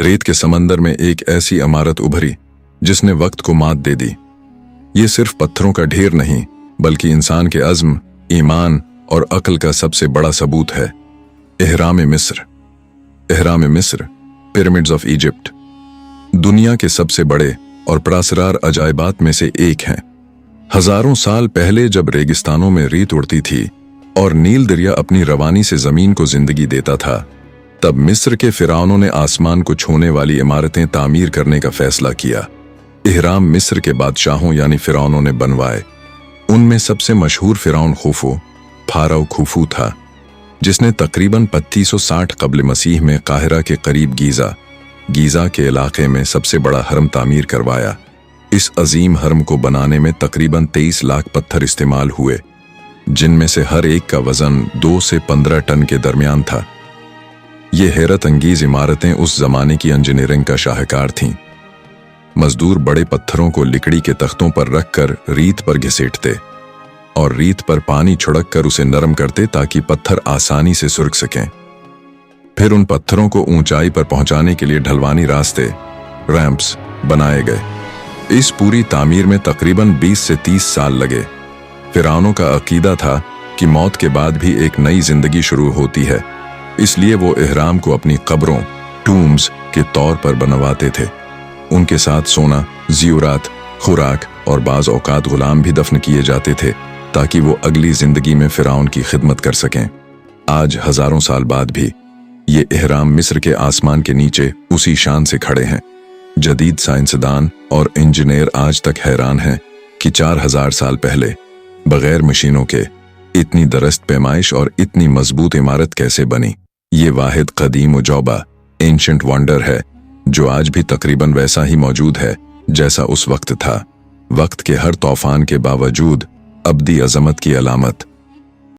रेत के समंदर में एक ऐसी इमारत उभरी जिसने वक्त को मात दे दी। ये सिर्फ पत्थरों का ढेर नहीं, बल्कि इंसान के अज़्म, ईमान और अक्ल का सबसे बड़ा सबूत है। एहराम मिस्र। एहराम मिस्र, पिरामिड्स ऑफ इजिप्ट, दुनिया के सबसे बड़े और प्रासरार अजायबात में से एक हैं। हजारों साल पहले जब रेगिस्तानों में रेत उड़ती थी और नील दरिया अपनी रवानी से जमीन को जिंदगी देता था, तब मिस्र के फिरौनों ने आसमान को छूने वाली इमारतें तामीर करने का फैसला किया। एहराम मिस्र के बादशाहों यानी फिरौनों ने बनवाए। उनमें सबसे मशहूर फिरौन खुफू, फाराओ खुफू था, जिसने तकरीबन 3560 कब्ल मसीह में काहिरा के करीब गीजा के इलाके में सबसे बड़ा हरम तामीर करवाया। इस अजीम हरम को बनाने में तकरीबन 23 लाख पत्थर इस्तेमाल हुए, जिनमें से हर एक का वजन 2 से 15 टन के दरमियान था। ये हैरत अंगीज इमारतें उस जमाने की इंजीनियरिंग का शाहकार थीं। मजदूर बड़े पत्थरों को लकड़ी के तख्तों पर रखकर रीत पर घसीटते और रीत पर पानी छिड़क कर उसे नरम करते ताकि पत्थर आसानी से सुरख सकें। फिर उन पत्थरों को ऊंचाई पर पहुंचाने के लिए ढलवानी रास्ते, रैंप्स बनाए गए। इस पूरी तामीर में तकरीबन 20 से 30 साल लगे। फिरौनों का अकीदा था कि मौत के बाद भी एक नई जिंदगी शुरू होती है, इसलिए वो एहराम को अपनी कब्रों, टूम्स के तौर पर बनवाते थे। उनके साथ सोना, ज़ियूरात, खुराक और बाज़ औकात गुलाम भी दफन किए जाते थे ताकि वो अगली जिंदगी में फिरौन की खिदमत कर सकें। आज हजारों साल बाद भी ये एहराम मिस्र के आसमान के नीचे उसी शान से खड़े हैं। जदीद साइंसदान और इंजीनियर आज तक हैरान हैं कि 4000 साल पहले बगैर मशीनों के इतनी दरस्त पैमाइश और इतनी मजबूत इमारत कैसे बनी। ये वाहिद कदीम उजौबा, एंशंट वंडर है जो आज भी तकरीबन वैसा ही मौजूद है जैसा उस वक्त था। वक्त के हर तूफान के बावजूद अब्दी अजमत की अलामत